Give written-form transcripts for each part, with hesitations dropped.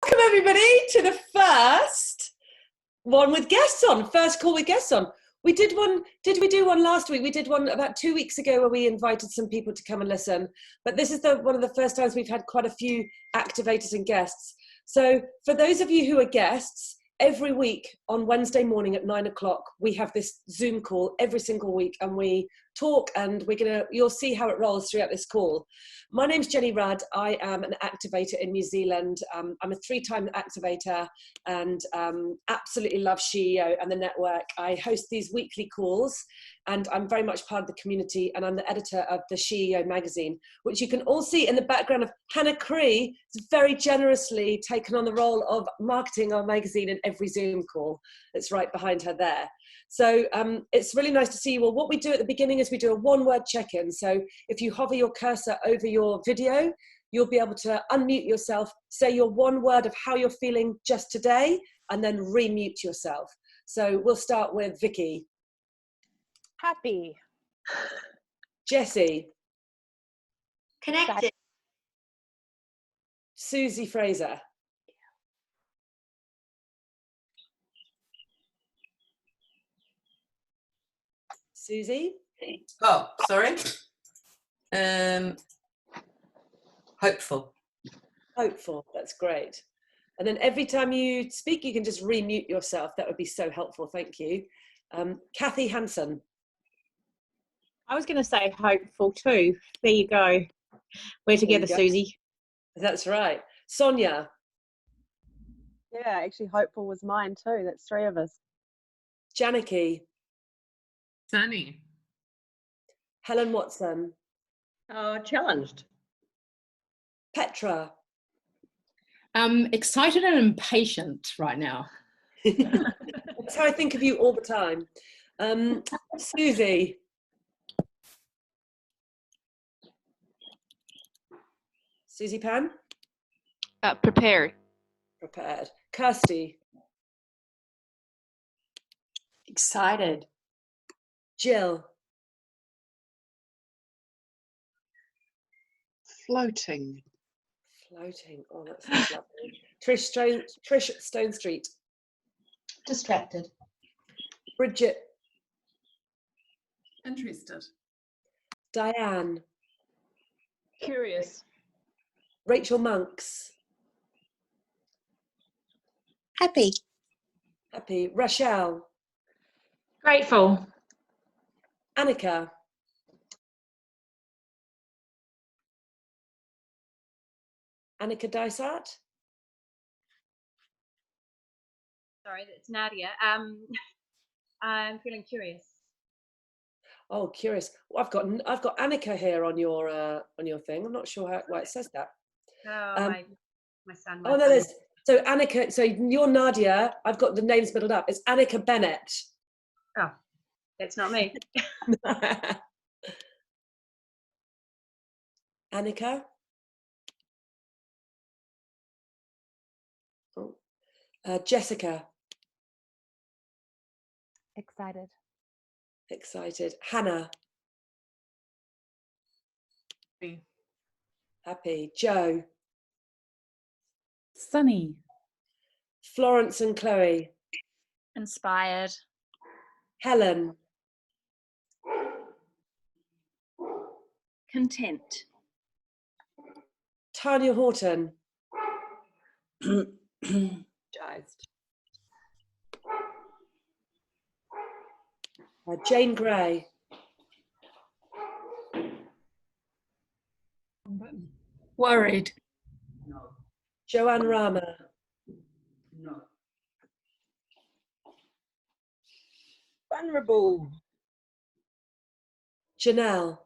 Welcome everybody to the first one with guests on, first call with guests on. We did one, did we do one last week? We did one about 2 weeks ago where we invited some people to come and listen. But this is one of the first times we've had quite a few activators and guests. So for those of you who are guests, every week on Wednesday morning at 9 o'clock, we have this Zoom call every single week and we talk and you'll see how it rolls throughout this call. My name's Jenny Rudd. I am an activator in New Zealand. I'm a 3-time activator and absolutely love SheEO and the network. I host these weekly calls and I'm very much part of the community, and I'm the editor of the SheEO magazine, which you can all see in the background of Hannah Cree, who's very generously taken on the role of marketing our magazine in every Zoom call. It's right behind her there. So it's really nice to see you all. What we do at the beginning is we do a one-word check-in. So if you hover your cursor over your video, you'll be able to unmute yourself, say your one word of how you're feeling just today, and then remute yourself. So we'll start with Vickie. Happy. Jessie. Connected. Susie Fraser. Susie? Oh, sorry. Hopeful. Hopeful, that's great. And then every time you speak, you can just remute yourself. That would be so helpful, thank you. Kathy Hanson. I was going to say hopeful too. There you go. We're together, Susie. That's right. Sonia. Yeah, actually hopeful was mine too. That's 3 of us. Janaki. Sunny. Helen Watson. Challenged. Petra. Excited and impatient right now. That's how I think of you all the time. Susie. Susie Pan. Prepared. Prepared. Kirsty. Excited. Jill. Floating. Floating. Oh, that sounds lovely. Trish Stone Street. Distracted. Bridget. Interested. Diane. Curious. Rachel Monks. Happy. Happy. Rochelle. Grateful. Annika. Annika Dysart. Sorry, that's Nadia. I'm feeling curious. Oh, curious. Well, I've got Annika here on your thing. I'm not sure why it says that. Oh, my son. Oh no, there's so Annika. So you're Nadia. I've got the names muddled up. It's Annika Bennett. Oh, that's not me. Annika. Oh. Jessica. Excited. Excited. Hannah. Happy. Happy. Joe. Sunny. Florence and Chloe. Inspired. Helen. Content. Tanya Horton. Jazzed. Jane Gray. Worried. No. Joanne Rama. No. Vulnerable. Janelle.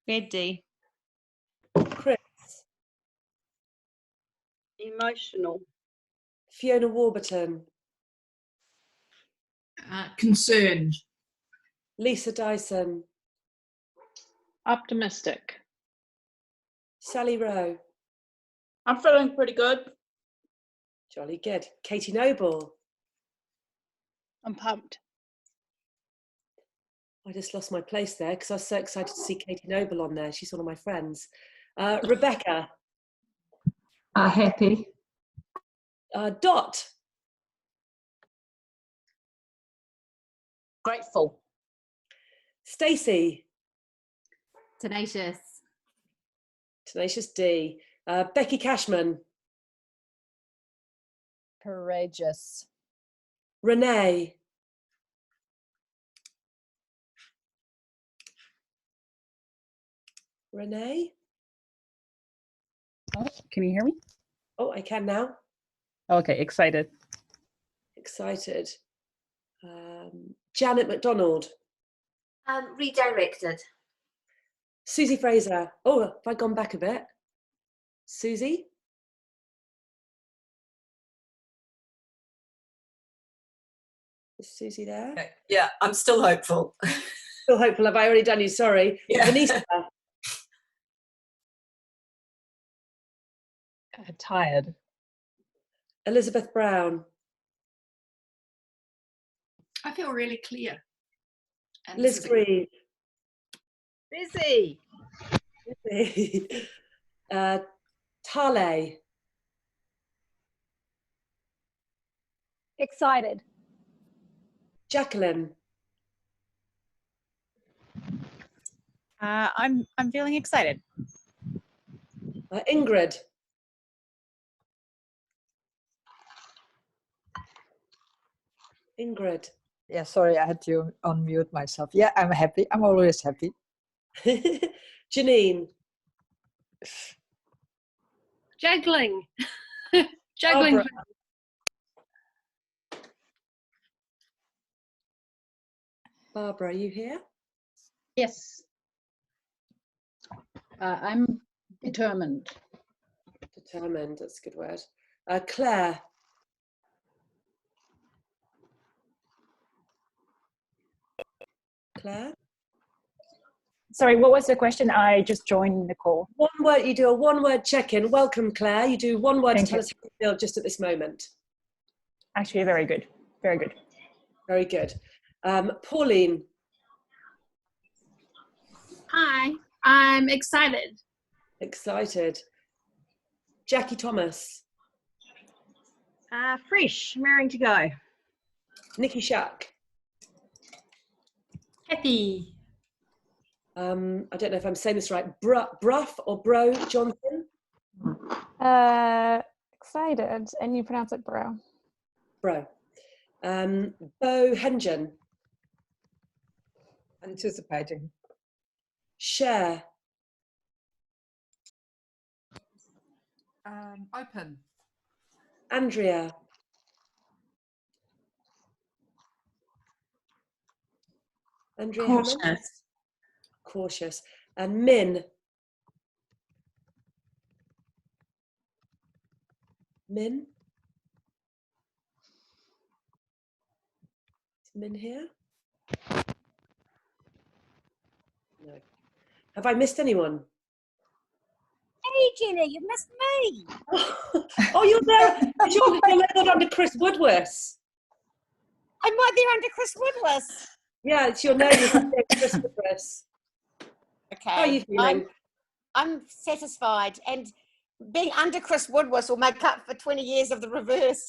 Ready. Chris. Emotional. Fiona Warburton. Concerned. Lisa Dyson. Optimistic. Sally Rowe. I'm feeling pretty good. Jolly good. Katie Noble. I'm pumped. I just lost my place there because I was so excited to see Katie Noble on there. She's one of my friends. Rebecca. Happy. Dot. Grateful. Stacey. Tenacious. Tenacious D. Becky Cashman. Courageous. Renee. Renee? Oh, can you hear me? Oh, I can now. Okay, excited. Excited. Janet McDonald. Redirected. Susie Fraser. Oh, have I gone back a bit? Susie? Is Susie there? Okay. Yeah, I'm still hopeful. Still hopeful. Have I already done you? Sorry. Yeah. Vanessa. Tired. Elizabeth Brown. I feel really clear. And Liz Green. Busy. Tale. Excited. Jacqueline. I'm feeling excited. Ingrid. Ingrid. Yeah, sorry, I had to unmute myself. Yeah, I'm happy. I'm always happy. Janine. Juggling. Juggling. Barbara. Barbara, are you here? Yes. I'm determined. Determined, that's a good word. Claire. Claire? Sorry, what was the question? I just joined the call. One word, you do a one-word check-in. Welcome, Claire. You do one word to Thank tell you. us how you feel just at this moment. Actually, very good. Very good. Very good. Pauline. Hi, I'm excited. Excited. Jackie Thomas. Fresh, raring to go. Nikki Shuck. Happy. I don't know if I'm saying this right. Bruff or Bro Johnson? Excited, and you pronounce it bro. Bro. Bo Hengen. Anticipating. Cher. Open. Andrea. Andrea Hammond? Cautious. Cautious. And Min. Min? Is Min here? No. Have I missed anyone? Hey, Jenny, you missed me. Oh, you're there. You're labelled under Chris Woodworth. I might be under Chris Woodworth. Yeah, it's your name. It's Chris Woodworth. Okay. How are you feeling? I'm satisfied, and being under Chris Woodworth will make up for 20 years of the reverse.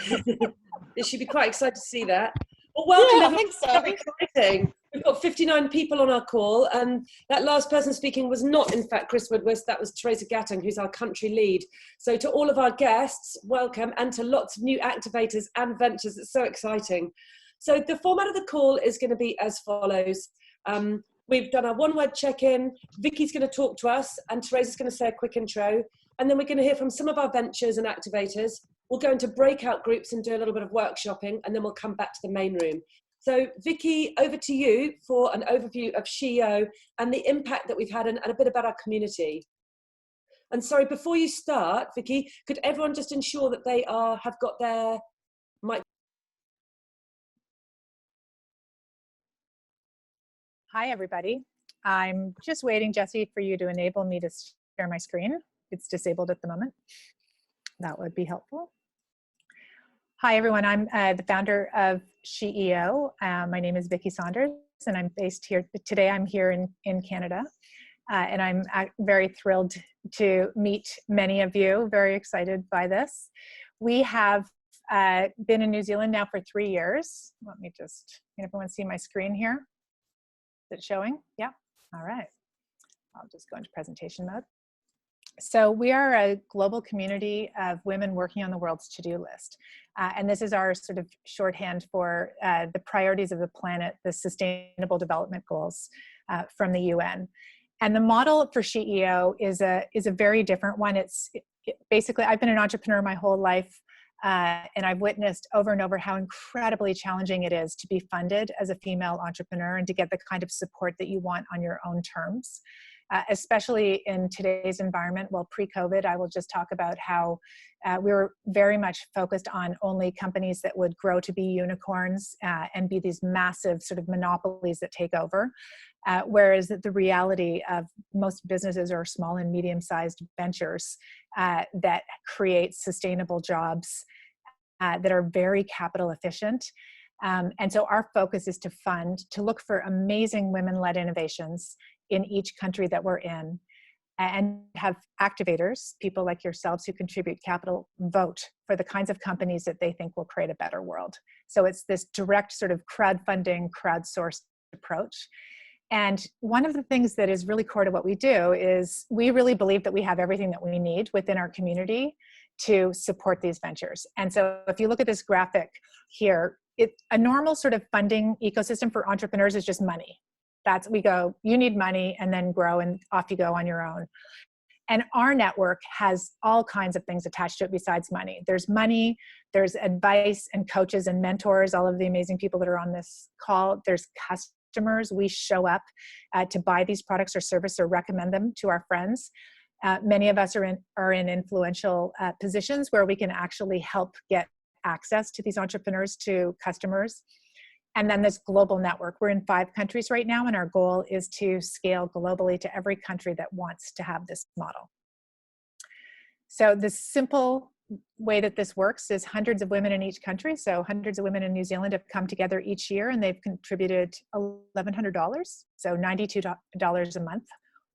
You should be quite excited to see that. Well, welcome. Yeah, I think so. Very exciting. We've got 59 people on our call, and that last person speaking was not, in fact, Chris Woodworth. That was Teresa Gattung, who's our country lead. So to all of our guests, welcome, and to lots of new activators and ventures. It's so exciting. So the format of the call is going to be as follows. We've done our one-word check-in. Vickie's going to talk to us, and Teresa's going to say a quick intro. And then we're going to hear from some of our ventures and activators. We'll go into breakout groups and do a little bit of workshopping, and then we'll come back to the main room. So Vickie, over to you for an overview of SheEO and the impact that we've had and a bit about our community. And sorry, before you start, Vickie, could everyone just ensure that they have got their mic? Hi, everybody. I'm just waiting, Jessie, for you to enable me to share my screen. It's disabled at the moment. That would be helpful. Hi, everyone. I'm the founder of SheEO. My name is Vickie Saunders, and I'm based here. Today, I'm here in Canada. and I'm very thrilled to meet many of you, very excited by this. We have been in New Zealand now for 3 years. Let me just, can everyone see my screen here? Is it showing? Yeah, all right. I'll just go into presentation mode. So we are a global community of women working on the world's to-do list. And this is our sort of shorthand for the priorities of the planet, the Sustainable Development Goals from the UN. And the model for SheEO is a very different one. Basically, I've been an entrepreneur my whole life, and I've witnessed over and over how incredibly challenging it is to be funded as a female entrepreneur and to get the kind of support that you want on your own terms. Especially in today's environment. Well, pre-COVID, I will just talk about how we were very much focused on only companies that would grow to be unicorns and be these massive sort of monopolies that take over. Whereas the reality of most businesses are small and medium-sized ventures that create sustainable jobs that are very capital efficient. And so our focus is to look for amazing women-led innovations in each country that we're in, and have activators, people like yourselves who contribute capital, vote for the kinds of companies that they think will create a better world. So it's this direct sort of crowdfunding, crowdsourced approach. And one of the things that is really core to what we do is we really believe that we have everything that we need within our community to support these ventures. And so if you look at this graphic here, a normal sort of funding ecosystem for entrepreneurs is just money. We go, you need money, and then grow, and off you go on your own. And our network has all kinds of things attached to it besides money. There's money, there's advice and coaches and mentors, all of the amazing people that are on this call. There's customers. We show up to buy these products or service or recommend them to our friends. Many of us are in influential positions where we can actually help get access to these entrepreneurs, to customers. And then this global network. We're in 5 countries right now, and our goal is to scale globally to every country that wants to have this model. So the simple way that this works is hundreds of women in each country. So hundreds of women in New Zealand have come together each year, and they've contributed $1,100, so $92 a month,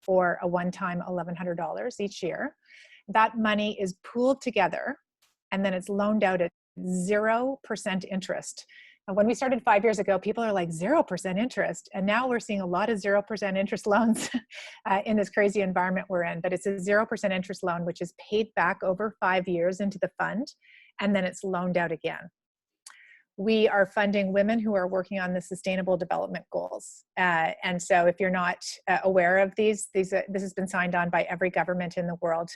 or a one-time $1,100 each year. That money is pooled together, and then it's loaned out at 0% interest. When we started 5 years ago, people are like 0% interest. And now we're seeing a lot of 0% interest loans in this crazy environment we're in. But it's a 0% interest loan, which is paid back over 5 years into the fund, and then it's loaned out again. We are funding women who are working on the Sustainable Development Goals. And so if you're not aware of this has been signed on by every government in the world,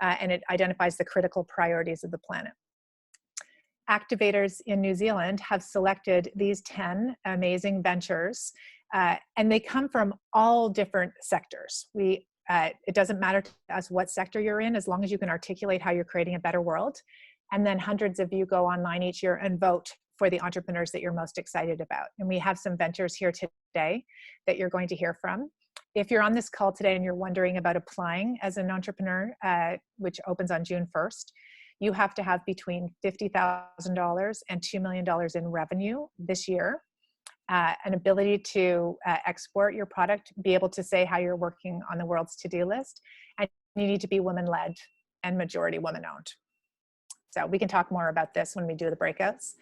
and it identifies the critical priorities of the planet. Activators in New Zealand have selected these 10 amazing ventures, and they come from all different sectors. It doesn't matter to us what sector you're in, as long as you can articulate how you're creating a better world. And then hundreds of you go online each year and vote for the entrepreneurs that you're most excited about. And we have some ventures here today that you're going to hear from. If you're on this call today and you're wondering about applying as an entrepreneur, which opens on June 1st, you have to have between $50,000 and $2 million in revenue this year, an ability to export your product, be able to say how you're working on the world's to-do list, and you need to be women-led and majority women-owned. So we can talk more about this when we do the breakouts.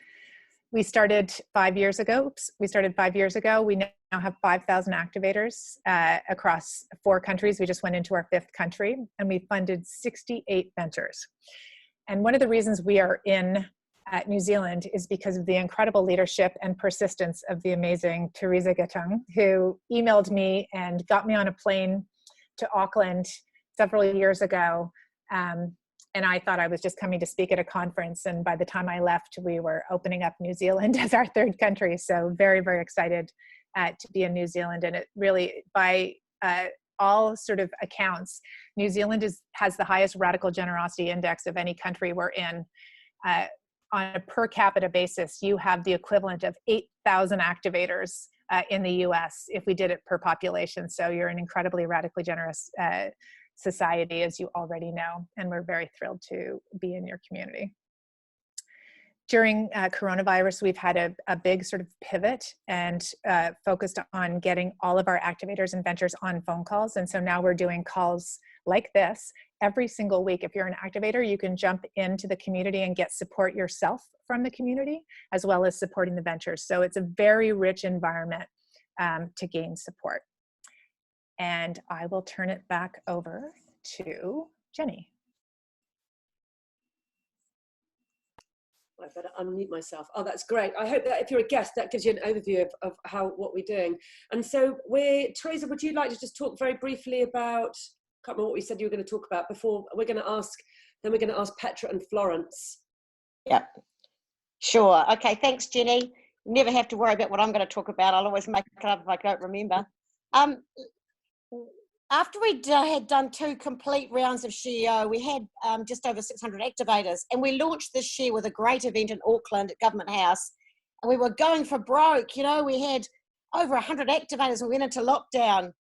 We started 5 years ago. We now have 5,000 activators across 4 countries. We just went into our 5th country, and we funded 68 ventures. And one of the reasons we are in New Zealand is because of the incredible leadership and persistence of the amazing Teresa Gattung, who emailed me and got me on a plane to Auckland several years ago. And I thought I was just coming to speak at a conference. And by the time I left, we were opening up New Zealand as our 3rd country. So very, very excited to be in New Zealand. And it really, by all sort of accounts, New Zealand has the highest radical generosity index of any country we're in. On a per capita basis, you have the equivalent of 8,000 activators in the US if we did it per population. So you're an incredibly radically generous society, as you already know, and we're very thrilled to be in your community. during coronavirus, we've had a big sort of pivot and focused on getting all of our activators and ventures on phone calls. And so now we're doing calls like this every single week. If you're an activator, you can jump into the community and get support yourself from the community, as well as supporting the ventures. So it's a very rich environment to gain support. And I will turn it back over to Jenny. I better unmute myself. Oh, that's great. I hope that if you're a guest, that gives you an overview of what we're doing. And so Teresa, would you like to just talk very briefly about, I can't remember what we said you were going to talk about before. We're going to ask Petra and Florence. Yep. Sure. Okay. Thanks, Jenny. Never have to worry about what I'm going to talk about. I'll always make it up if I don't remember. After we had done 2 complete rounds of SheEO, we had just over 600 activators, and we launched this year with a great event in Auckland at Government House, and we were going for broke. You know, we had over 100 activators. We went into lockdown,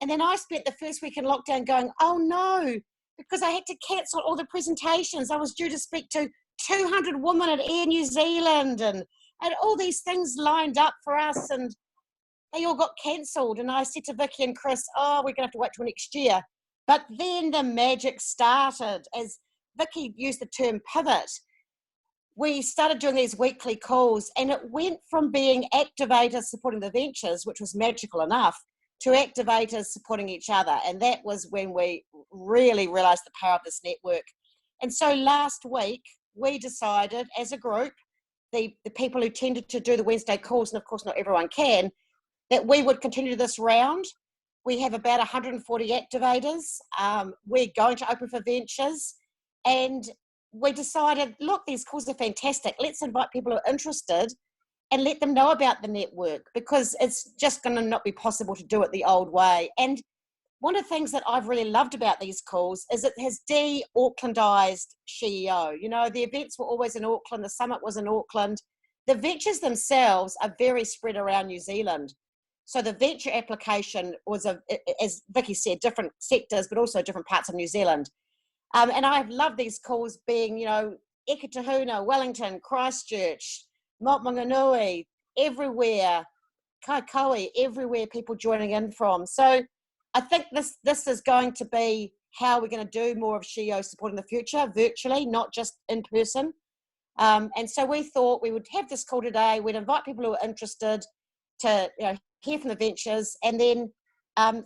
and then I spent the first week in lockdown going, oh no, because I had to cancel all the presentations. I was due to speak to 200 women at Air New Zealand, and all these things lined up for us, and they all got cancelled. And I said to Vickie and Chris, oh, we're going to have to wait till next year. But then the magic started. As Vickie used the term pivot, we started doing these weekly calls, and it went from being activators supporting the ventures, which was magical enough, to activators supporting each other. And that was when we really realised the power of this network. And so last week, we decided as a group, the people who tended to do the Wednesday calls, and of course not everyone can, that we would continue this round. We have about 140 activators. We're going to open for ventures. And we decided, look, these calls are fantastic. Let's invite people who are interested and let them know about the network, because it's just going to not be possible to do it the old way. And one of the things that I've really loved about these calls is it has de-Aucklandized SheEO. You know, the events were always in Auckland. The summit was in Auckland. The ventures themselves are very spread around New Zealand. So the venture application was, as Vickie said, different sectors, but also different parts of New Zealand. And I've loved these calls being, you know, Eketahuna, Wellington, Christchurch, Mount Maunganui, everywhere, Kaikoui, everywhere people joining in from. So I think this is going to be how we're going to do more of SheEO support in the future, virtually, not just in person. And so we thought we would have this call today. We'd invite people who are interested to, you know, hear from the ventures, and then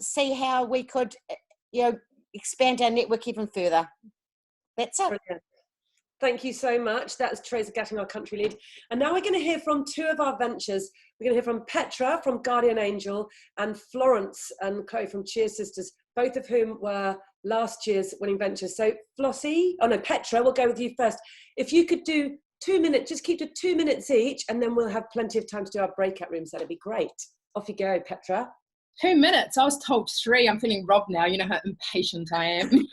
see how we could, you know, expand our network even further. That's it. Brilliant. Thank you so much. That's Teresa Gatting, our country lead. And now we're going to hear from 2 of our ventures. We're going to hear from Petra from Guardian Angel and Florence and Chloe from Cheer Sisters, both of whom were last year's winning ventures. So Petra, we'll go with you first. If you could do 2 minutes, just keep to 2 minutes each, and then we'll have plenty of time to do our breakout rooms. That'd be great. Off you go, Petra. 2 minutes. I was told 3. I'm feeling robbed now. You know how impatient I am.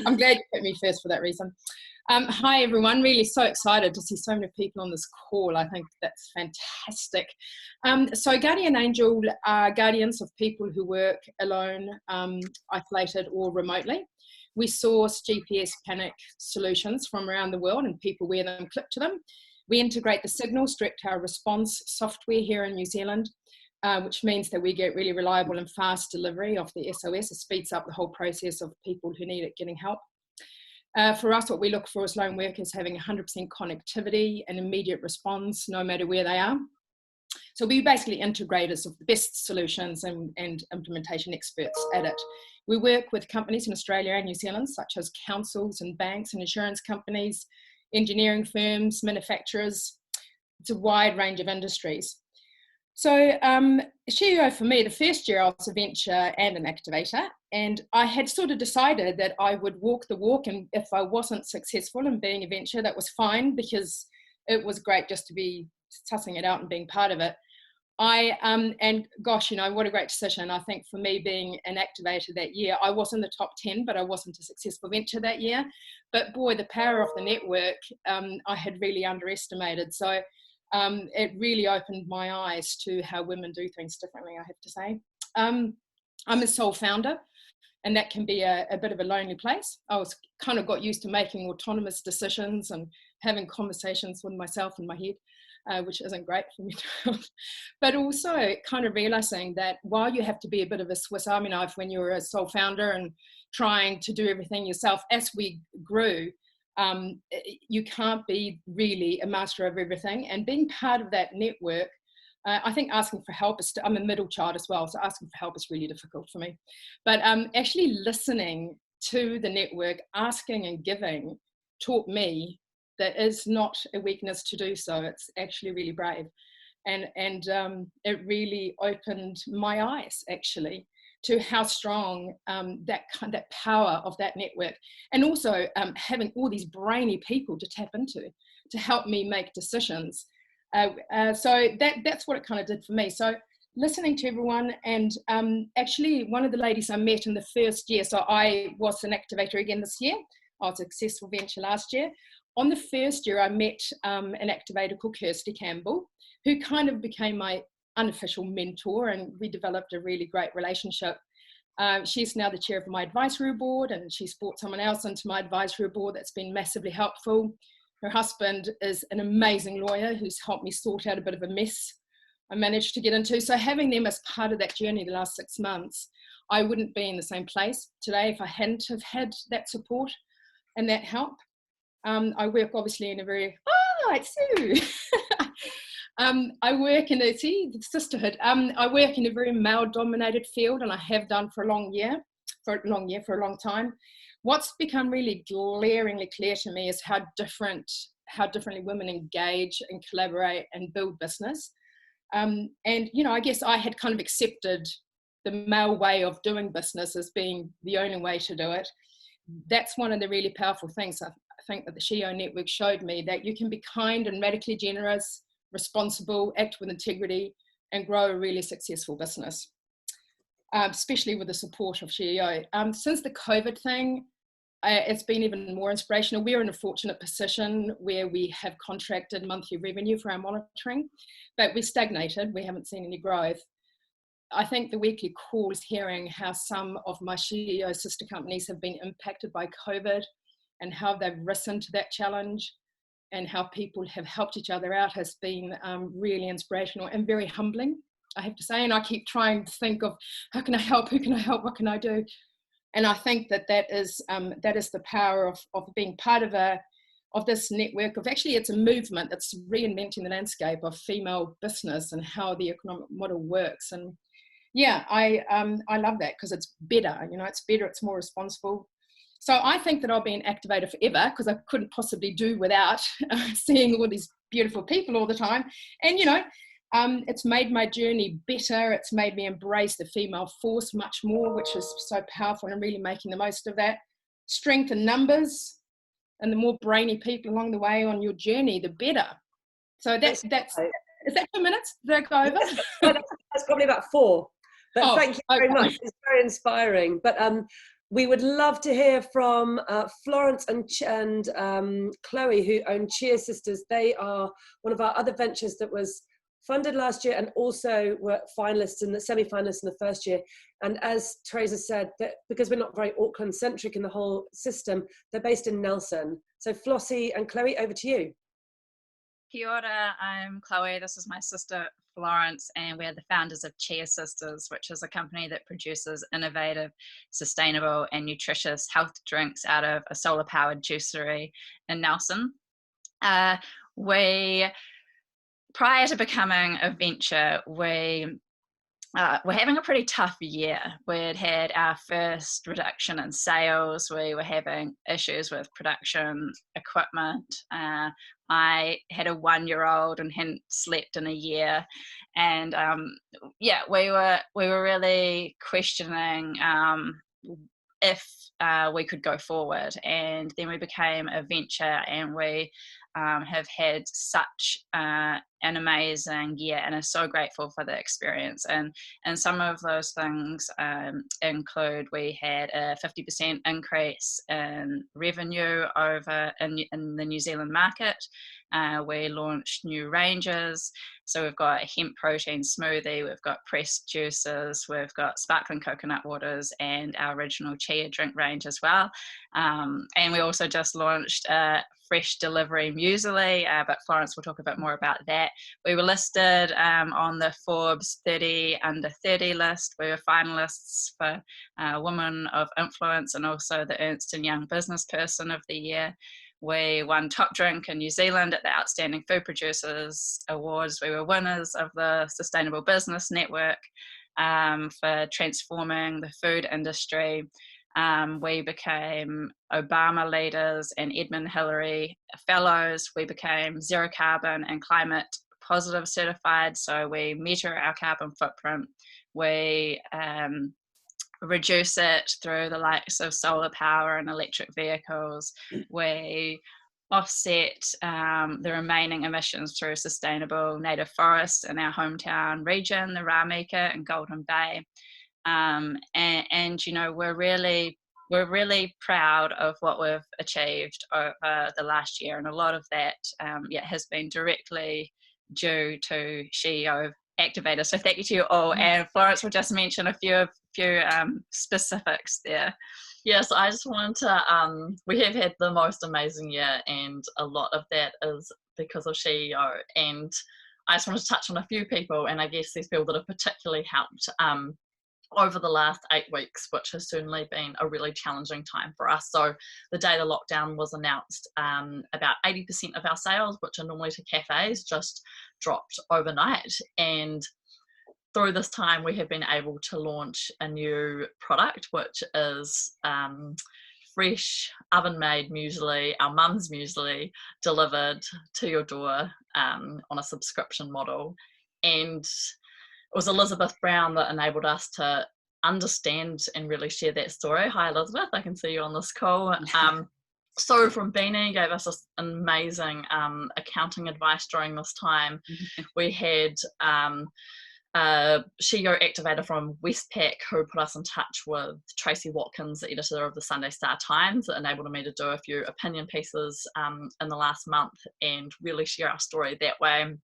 I'm glad you put me first for that reason. Hi, everyone. Really so excited to see so many people on this call. I think that's fantastic. So Guardian Angel are guardians of people who work alone, isolated or remotely. We source GPS panic solutions from around the world, and people wear them clipped to them. We integrate the signals direct to our response software here in New Zealand, which means that we get really reliable and fast delivery of the SOS. It speeds up the whole process of people who need it getting help. For us, what we look for as lone workers having 100% connectivity and immediate response, no matter where they are. So we're basically integrators of the best solutions and implementation experts at it. We work with companies in Australia and New Zealand, such as councils and banks and insurance companies, engineering firms, manufacturers. It's a wide range of industries. So SheEO for me, the first year I was a venture and an activator, and I had sort of decided that I would walk the walk, and if I wasn't successful in being a venture, that was fine, because it was great just to be sussing it out and being part of it. And gosh, you know, what a great decision. I think for me being an activator that year, I was in the top 10, but I wasn't a successful venture that year. But boy, the power of the network, I had really underestimated. So it really opened my eyes to how women do things differently, I have to say. I'm a sole founder. and that can be a bit of a lonely place. I was kind of got used to making autonomous decisions and having conversations with myself in my head, which isn't great for me. But also kind of realizing that while you have to be a bit of a Swiss Army knife when you're a sole founder and trying to do everything yourself, as we grew, you can't be really a master of everything. And being part of that network, I think asking for help is, I'm a middle child as well, so asking for help is really difficult for me. But actually listening to the network, asking and giving, taught me that is not a weakness to do so. It's actually really brave. And it really opened my eyes, actually, to how strong that power of that network, and also having all these brainy people to tap into to help me make decisions. So that's what it kind of did for me. So listening to everyone, and actually one of the ladies I met in the first year, so I was an activator again this year. I was a successful venture last year. On the first year, I met an activator called Kirsty Campbell, who kind of became my unofficial mentor, and we developed a really great relationship. She's now the chair of my advisory board, and she's brought someone else into my advisory board that's been massively helpful. Her husband is an amazing lawyer who's helped me sort out a bit of a mess I managed to get into. So having them as part of that journey the last 6 months, I wouldn't be in the same place today if I hadn't have had that support and that help. I work obviously in a very, it's Sue. I work in a, sisterhood. I work in a very male-dominated field, and I have done for a long time. What's become really glaringly clear to me is how differently women engage and collaborate and build business. And, you know, I guess I had kind of accepted the male way of doing business as being the only way to do it. That's one of the really powerful things I think that the SheEO network showed me, that you can be kind and radically generous, responsible, act with integrity, and grow a really successful business, especially with the support of SheEO. Since the COVID thing, it's been even more inspirational. We're in a fortunate position where we have contracted monthly revenue for our monitoring, but we stagnated. We haven't seen any growth. I think the weekly calls, hearing how some of my SheEO sister companies have been impacted by COVID and how they've risen to that challenge and how people have helped each other out, has been really inspirational and very humbling, I have to say. And I keep trying to think of, how can I help? Who can I help? What can I do? And I think that is the power of being part of this network. Of actually, it's a movement that's reinventing the landscape of female business and how the economic model works. And yeah, I love that, because it's better. You know, it's better. It's more responsible. So I think that I'll be an activator forever, because I couldn't possibly do without seeing all these beautiful people all the time. And you know, it's made my journey better. It's made me embrace the female force much more, which is so powerful, and really making the most of that. Strength in numbers, and the more brainy people along the way on your journey, the better. So that's is that 2 minutes? Did I go over? That's probably about 4. But thank you very much. It's very inspiring. But we would love to hear from Florence and Chloe, who own Cheer Sisters. They are one of our other ventures that was funded last year, and also were finalists in the semi-finalists in the first year. And as Teresa said, that because we're not very Auckland centric in the whole system, they're based in Nelson. So Flossie and Chloe, over to you. Kia ora, I'm Chloe. This is my sister Florence, and we're the founders of Cheer Sisters, which is a company that produces innovative, sustainable and nutritious health drinks out of a solar powered juicery in Nelson. Prior to becoming a venture, we're having a pretty tough year. We'd had our first reduction in sales. We were having issues with production equipment. I had a 1-year-old and hadn't slept in a year, and yeah, we were really questioning if we could go forward. And then we became a venture, and we have had such an amazing year and are so grateful for the experience. And some of those things include, we had a 50% increase in revenue over in the New Zealand market. We launched new ranges. So we've got a hemp protein smoothie, we've got pressed juices, we've got sparkling coconut waters, and our original chia drink range as well. And we also just launched a fresh delivery muesli, but Florence will talk a bit more about that. We were listed on the Forbes 30 under 30 list. We were finalists for Women of Influence and also the Ernst & Young Business Person of the Year. We won top drink in New Zealand at the Outstanding Food Producers Awards. We were winners of the Sustainable Business Network for transforming the food industry. We became Obama Leaders and Edmund Hillary Fellows. We became Zero Carbon and Climate Positive certified, so we measure our carbon footprint. We reduce it through the likes of solar power and electric vehicles. We offset the remaining emissions through sustainable native forests in our hometown region, the Rāmika and Golden Bay. And you know, we're really proud of what we've achieved over the last year, and a lot of that has been directly due to SheEO Activator. So thank you to you all, and Florence will just mention a few specifics there. Yes, I just wanted to, we have had the most amazing year, and a lot of that is because of SheEO, and I just wanted to touch on a few people, and I guess these people that have particularly helped over the last 8 weeks, which has certainly been a really challenging time for us. So the day the lockdown was announced, about 80% of our sales, which are normally to cafes, just dropped overnight. And through this time, we have been able to launch a new product, which is fresh oven-made muesli, our mum's muesli, delivered to your door on a subscription model. And it was Elizabeth Brown that enabled us to understand and really share that story. Hi, Elizabeth, I can see you on this call. So from Beanie gave us this amazing accounting advice during this time. We had SheEO Activator from Westpac who put us in touch with Tracy Watkins, the editor of the Sunday Star Times, that enabled me to do a few opinion pieces in the last month and really share our story that way.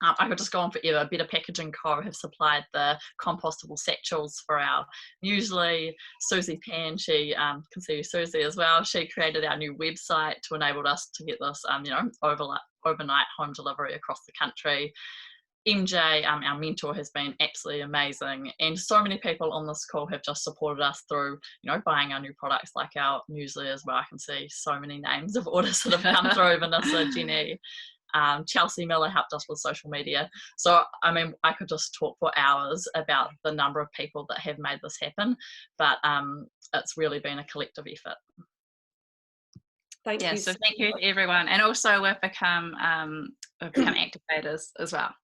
I could just go on forever. Better Packaging Co. have supplied the compostable satchels for our muesli. Susie Pan, she can see you, Susie, as well. She created our new website to enable us to get this, overnight home delivery across the country. MJ, our mentor, has been absolutely amazing, and so many people on this call have just supported us through, buying our new products like our muesli as well. I can see so many names of orders that have come through. Vanessa, Jenny. Chelsea Miller helped us with social media. So, I mean, I could just talk for hours about the number of people that have made this happen, but it's really been a collective effort. Thank you. So thank you to everyone. And also we've become activators as well.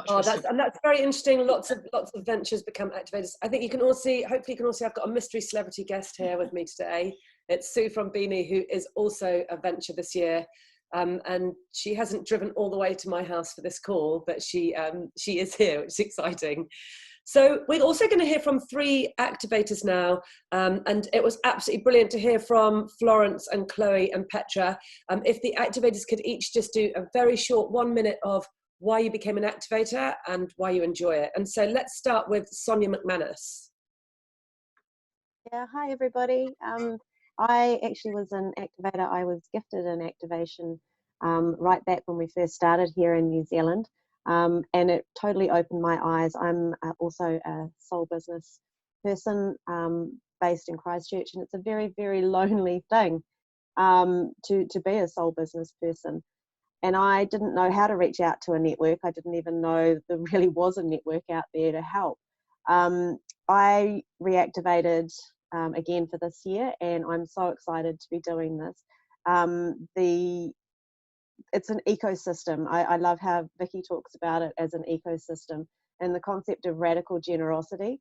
Oh, that's very interesting. Lots of ventures become activators. I think you can all see, hopefully you can all see, I've got a mystery celebrity guest here with me today. It's Sue from Beanie, who is also a venture this year. And she hasn't driven all the way to my house for this call, but she is here, which is exciting. So we're also going to hear from 3 activators now, and it was absolutely brilliant to hear from Florence and Chloe and Petra. If the activators could each just do a very short 1 minute of why you became an activator and why you enjoy it. And so let's start with Sonia McManus. Yeah, hi everybody. I actually was an activator. I was gifted an activation right back when we first started here in New Zealand, and it totally opened my eyes. I'm also a soul business person based in Christchurch, and it's a very, very lonely thing to be a soul business person. And I didn't know how to reach out to a network. I didn't even know there really was a network out there to help. I reactivated again for this year, and I'm so excited to be doing this. It's an ecosystem. I love how Vickie talks about it as an ecosystem and the concept of radical generosity.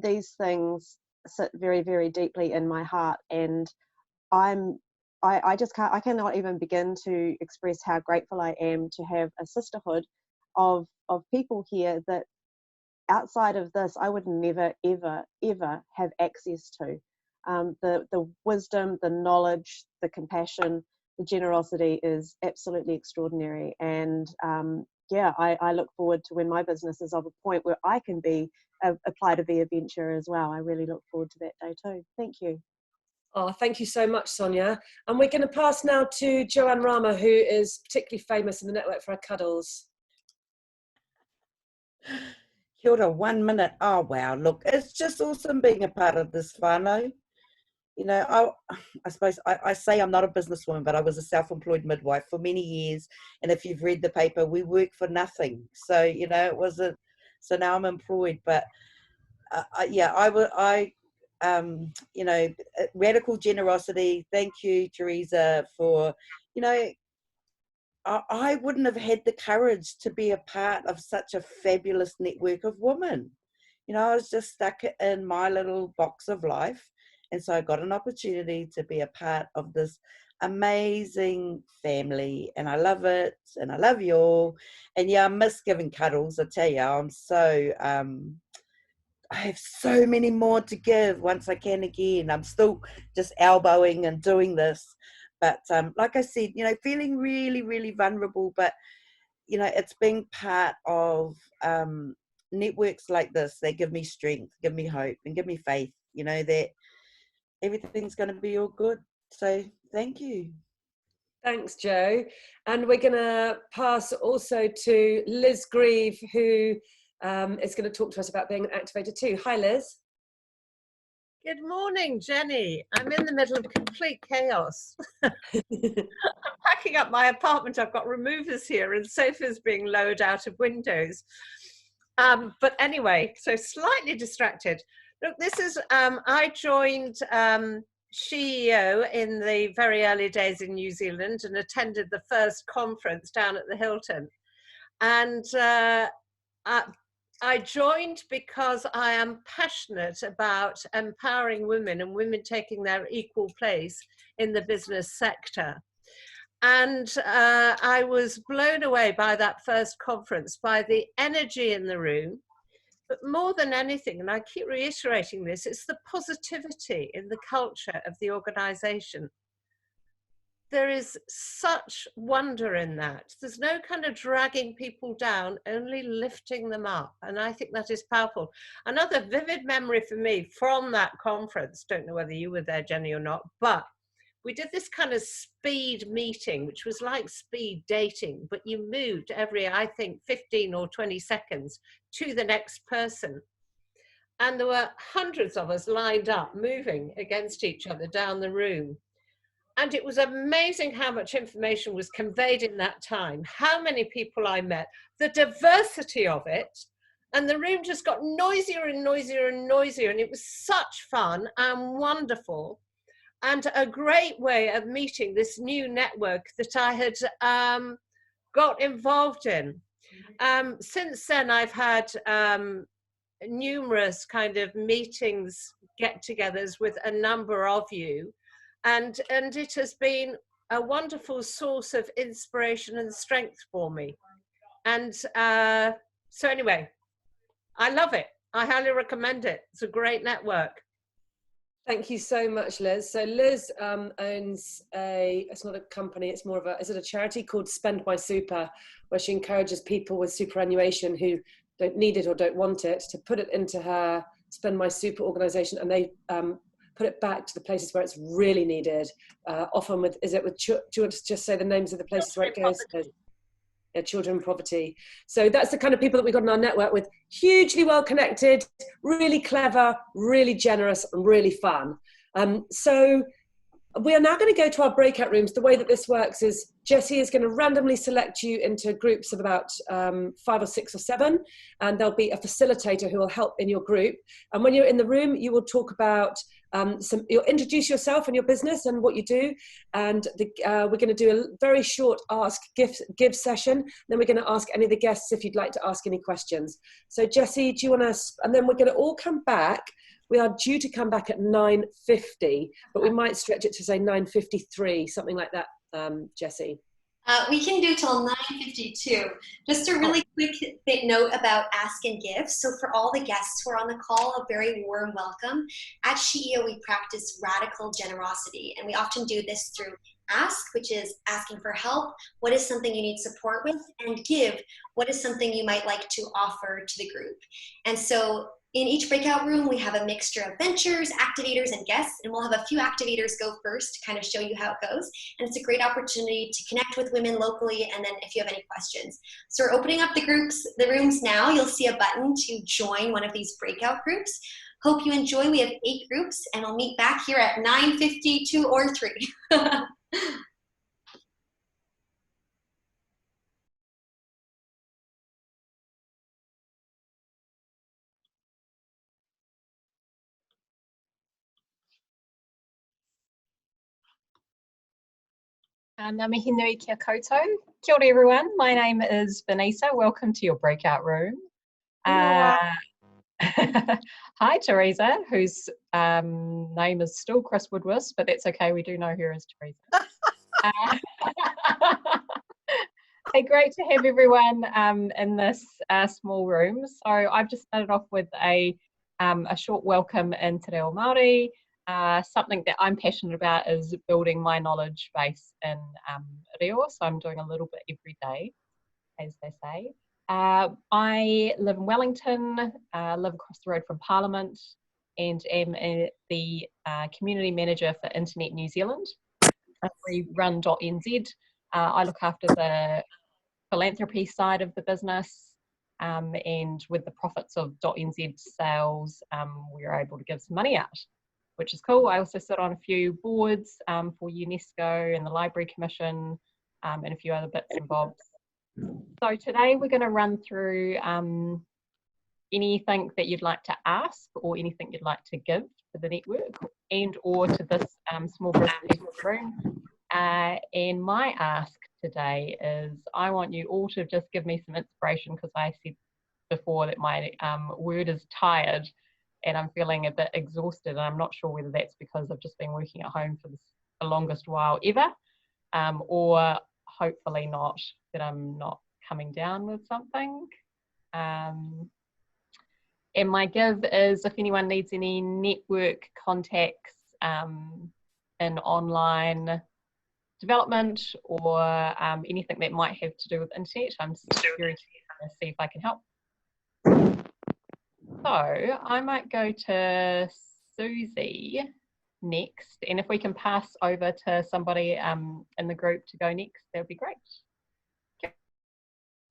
These things sit very, very deeply in my heart, and I'm I cannot even begin to express how grateful I am to have a sisterhood of people here that outside of this I would never ever ever have access to. The wisdom, the knowledge, the compassion, the generosity is absolutely extraordinary, and yeah, I look forward to when my business is of a point where I can apply to be a venture as well. I really look forward to that day too. Thank you. Oh, thank you so much, Sonia. And we're going to pass now to Joanne Rama, who is particularly famous in the network for her cuddles. Kia ora, 1 minute. Oh, wow. Look, it's just awesome being a part of this whānau. You know, I suppose I say I'm not a businesswoman, but I was a self-employed midwife for many years. And if you've read the paper, we work for nothing. So, you know, it wasn't, so now I'm employed. But yeah, you know, radical generosity. Thank you, Teresa, for, you know, I wouldn't have had the courage to be a part of such a fabulous network of women. You know, I was just stuck in my little box of life. And so I got an opportunity to be a part of this amazing family. And I love it. And I love you all. And yeah, I miss giving cuddles. I tell you, I'm so... I have so many more to give once I can again. I'm still just elbowing and doing this. But like I said, you know, feeling really, really vulnerable. But, you know, it's being part of networks like this that give me strength, give me hope, and give me faith, you know, that everything's going to be all good. So thank you. Thanks, Jo. And we're going to pass also to Liz Grieve, who is going to talk to us about being an activator too. Hi, Liz. Good morning, Jenny. I'm in the middle of complete chaos. I'm packing up my apartment. I've got removers here and sofas being lowered out of windows. But anyway, so slightly distracted. Look, this is, I joined SheEO in the very early days in New Zealand and attended the first conference down at the Hilton. And I joined because I am passionate about empowering women and women taking their equal place in the business sector. And I was blown away by that first conference, by the energy in the room. But more than anything, and I keep reiterating this, it's the positivity in the culture of the organization. There is such wonder in that. There's no kind of dragging people down, only lifting them up. And I think that is powerful. Another vivid memory for me from that conference, don't know whether you were there, Jenny, or not, but we did this kind of speed meeting, which was like speed dating, but you moved every, I think, 15 or 20 seconds to the next person. And there were hundreds of us lined up, moving against each other down the room. And it was amazing how much information was conveyed in that time, how many people I met, the diversity of it, and the room just got noisier and noisier and noisier, and it was such fun and wonderful, and a great way of meeting this new network that I had got involved in. Since then, I've had numerous kind of meetings, get-togethers with a number of you, and it has been a wonderful source of inspiration and strength for me. And so anyway, I love it. I highly recommend it. It's a great network. Thank you so much, Liz. So Liz owns it's not a company, it's more of is it a charity called Spend My Super, where she encourages people with superannuation who don't need it or don't want it to put it into her Spend My Super organization, and they put it back to the places where it's really needed. Often with, do you want to just say the names of the places where it goes? Yeah, children in poverty. So that's the kind of people that we got in our network with, hugely well connected, really clever, really generous, and really fun. So we are now going to go to our breakout rooms. The way that this works is Jessie is going to randomly select you into groups of about 5 or 6 or 7, and there'll be a facilitator who will help in your group. And when you're in the room, you will talk about you'll introduce yourself and your business and what you do, and we're going to do a very short give session. Then we're going to ask any of the guests if you'd like to ask any questions. So Jessie, do you want to, and then we're going to all come back We are due to come back at 9:50, but we might stretch it to say 9:53, something like that, Jessie. We can do till 9:52. Just a really quick note about Ask and Give. So for all the guests who are on the call, a very warm welcome. At SheEO, we practice radical generosity, and we often do this through Ask, which is asking for help. What is something you need support with? And Give, what is something you might like to offer to the group? And so in each breakout room, we have a mixture of ventures, activators, and guests, and we'll have a few activators go first to kind of show you how it goes. And it's a great opportunity to connect with women locally, and then if you have any questions. So we're opening up the rooms now. You'll see a button to join one of these breakout groups. Hope you enjoy. We have 8 groups, and we'll meet back here at 9:52 or 3. Ngā mihi nui kia koutou. Kia ora everyone, my name is Vanessa. Welcome to your breakout room. Hi Teresa, whose name is still Chris Woodwist, but that's okay, we do know her as Teresa. Hey, great to have everyone in this small room. So I've just started off with a short welcome in Te Reo Māori. Something that I'm passionate about is building my knowledge base in reo, so I'm doing a little bit every day, as they say. I live in Wellington, live across the road from Parliament, and am the community manager for Internet New Zealand. We run .nz. I look after the philanthropy side of the business, and with the profits of .nz sales, we are able to give some money out, which is cool. I also sit on a few boards for UNESCO and the Library Commission, and a few other bits and bobs. So today we're going to run through anything that you'd like to ask or anything you'd like to give to the network and or to this small group of people in the room. And my ask today is I want you all to just give me some inspiration, because I said before that my word is tired and I'm feeling a bit exhausted, and I'm not sure whether that's because I've just been working at home for the longest while ever, or hopefully not, that I'm not coming down with something. And my give is if anyone needs any network contacts in online development or anything that might have to do with internet, I'm very keen to see if I can help. So I might go to Susie next, and if we can pass over to somebody in the group to go next, that would be great.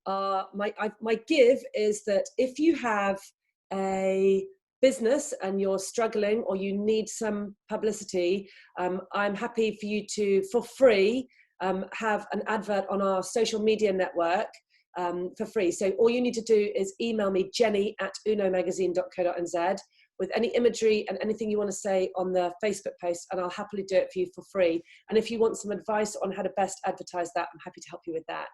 My give is that if you have a business and you're struggling or you need some publicity, I'm happy for you to, for free, have an advert on our social media network for free. So all you need to do is email me, jenny@unomagazine.co.nz, with any imagery and anything you want to say on the Facebook post, and I'll happily do it for you for free. And if you want some advice on how to best advertise that, I'm happy to help you with that.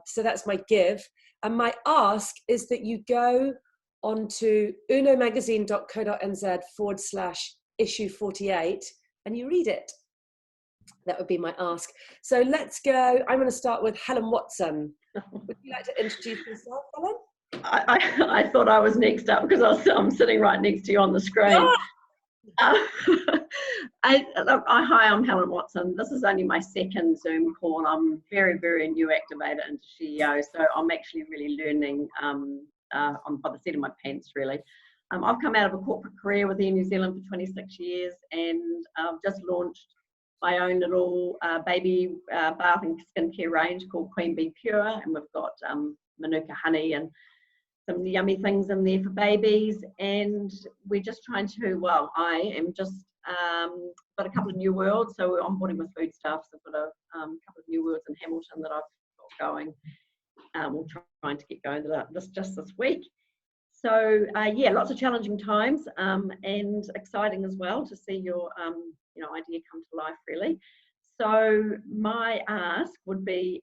So that's my give. And my ask is that you go onto unomagazine.co.nz/issue48 and you read it. That would be my ask. So let's go. I'm going to start with Helen Watson. Would you like to introduce yourself, Helen? I thought I was next up because I'm sitting right next to you on the screen. Hi, I'm Helen Watson. This is only my second Zoom call. I'm very, very new activator into SheEO, so I'm actually really learning by the seat of my pants, really. I've come out of a corporate career with Air New Zealand for 26 years, and I've just launched my own little baby bath and skincare range called Queen Bee Pure, and we've got Manuka honey and some yummy things in there for babies, and we're just trying to, well, I am just got a couple of new worlds, so we're onboarding with food stuff, so I've got a couple of new worlds in Hamilton that I've got going. We're trying to get going just this week. So yeah, lots of challenging times and exciting as well to see your idea come to life, really. So my ask would be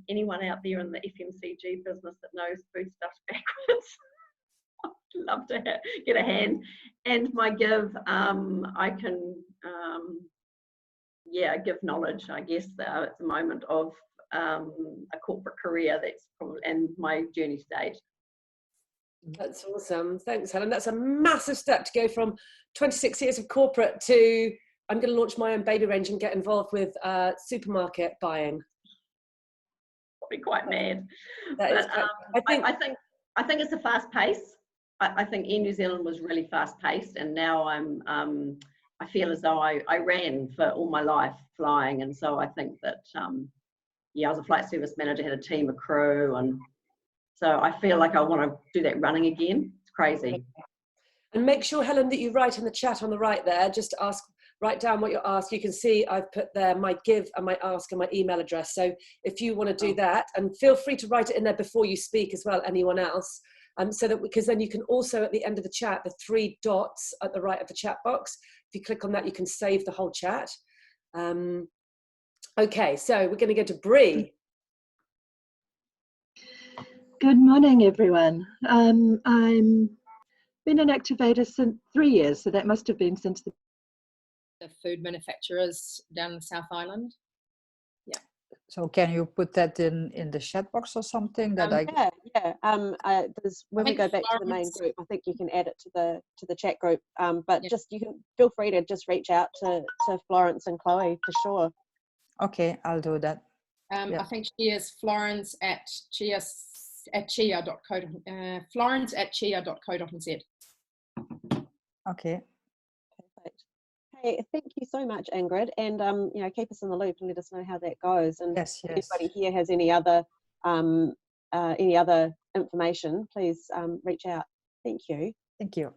anyone out there in the FMCG business that knows foodstuffs backwards. love to get a hand. And my give, I can, give knowledge, I guess, at the moment of a corporate career. That's probably, and my journey stage. That's awesome. Thanks, Helen. That's a massive step to go from 26 years of corporate to I'm going to launch my own baby range and get involved with supermarket buying. Probably quite mad. That is quite, I think it's a fast pace. I think Air New Zealand was really fast paced, and now I feel as though I ran for all my life flying, and so I think that I was a flight service manager, had a team, a crew, and so I feel like I want to do that running again. It's crazy. And make sure, Helen, that you write in the chat on the right there, just write down what you're asked. You can see I've put there my give and my ask and my email address. So if you want to do that, and feel free to write it in there before you speak as well, anyone else. So that, because then you can also, at the end of the chat, the 3 dots at the right of the chat box, if you click on that, you can save the whole chat. Okay, so we're going to go to Bree. Good morning, everyone. I'm been an activator since 3 years, so that must have been since the food manufacturers down the South Island. Yeah. So can you put that in the chat box or something that when we go back to the main group, I think you can add it to the chat group. But just you can feel free to just reach out to Florence and Chloe for sure. Okay, I'll do that. I think she is Florence at SheEO.co. Florence at SheEO.co.nz. Okay. Perfect. Hey, thank you so much, Ingrid, and keep us in the loop and let us know how that goes. And yes. if anybody here has any other information, please reach out. Thank you. Thank you.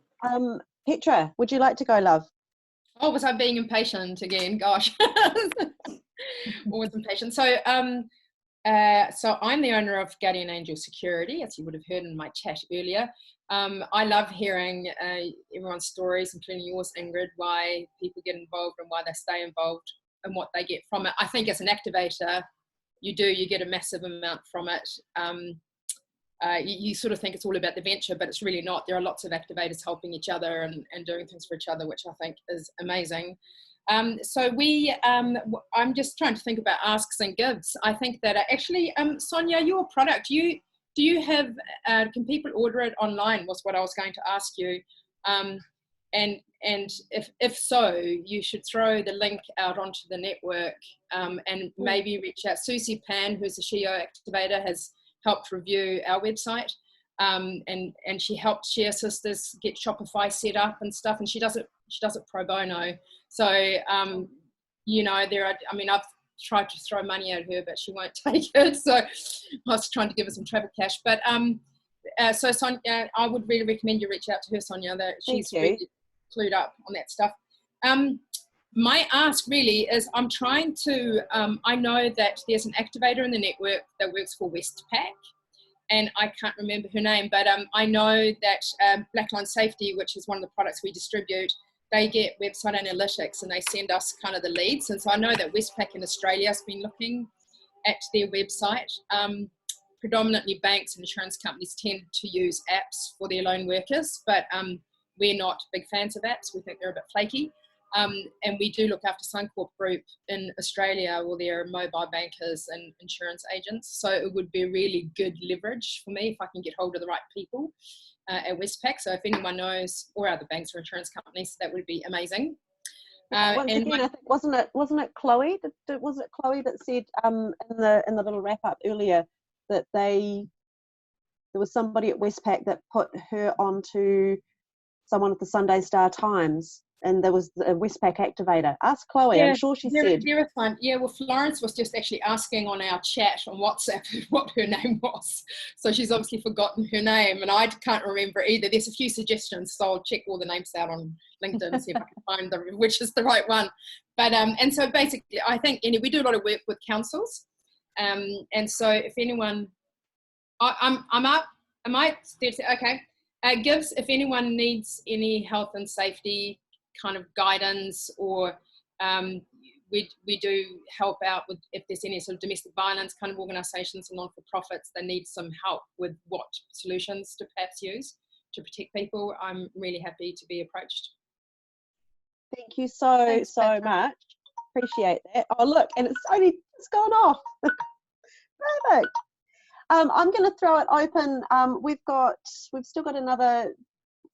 Petra, would you like to go, love? Oh, was I being impatient again? Gosh, always impatient. So, so I'm the owner of Guardian Angel Security, as you would have heard in my chat earlier. I love hearing everyone's stories, including yours, Ingrid, why people get involved and why they stay involved and what they get from it. I think as an activator, you get a massive amount from it. You sort of think it's all about the venture, but it's really not. There are lots of activators helping each other and doing things for each other, which I think is amazing. So I'm just trying to think about asks and gives. I think that actually, Sonia, your product, do you have, can people order it online, was what I was going to ask you. And if so, you should throw the link out onto the network and maybe reach out. Susie Pan, who's a SheEO activator, has helped review our website. And she helped Share Sisters get Shopify set up and stuff, and she does it pro bono. So I've tried to throw money at her, but she won't take it. So I was trying to give her some travel cash. But so Sonia, I would really recommend you reach out to her, Sonia. That she's really clued up on that stuff. My ask really is, I'm trying to. I know that there's an activator in the network that works for Westpac, and I can't remember her name, but I know that Blackline Safety, which is one of the products we distribute, they get website analytics and they send us kind of the leads. And so I know that Westpac in Australia has been looking at their website. Predominantly banks and insurance companies tend to use apps for their loan workers, but we're not big fans of apps. We think they're a bit flaky. And we do look after Suncorp Group in Australia, where there are mobile bankers and insurance agents. So it would be really good leverage for me if I can get hold of the right people at Westpac. So if anyone knows, or other banks or insurance companies, that would be amazing. Once again, I think wasn't it Chloe? Was it Chloe that said in the little wrap up earlier that there was somebody at Westpac that put her onto someone at the Sunday Star Times, and there was a Westpac activator. Ask Chloe, I'm sure she said. There is one. Yeah, well, Florence was just actually asking on our chat on WhatsApp what her name was. So she's obviously forgotten her name, and I can't remember either. There's a few suggestions, so I'll check all the names out on LinkedIn and see if I can find which is the right one. But and so basically, I think we do a lot of work with councils, and so if anyone, I'm up. I might okay. Gives, if anyone needs any health and safety kind of guidance, or we do help out with if there's any sort of domestic violence kind of organisations and non-for-profits that need some help with what solutions to perhaps use. to protect people, I'm really happy to be approached. Thank you so much. Appreciate that. Oh look, and it's gone off. Perfect. I'm going to throw it open. We've still got another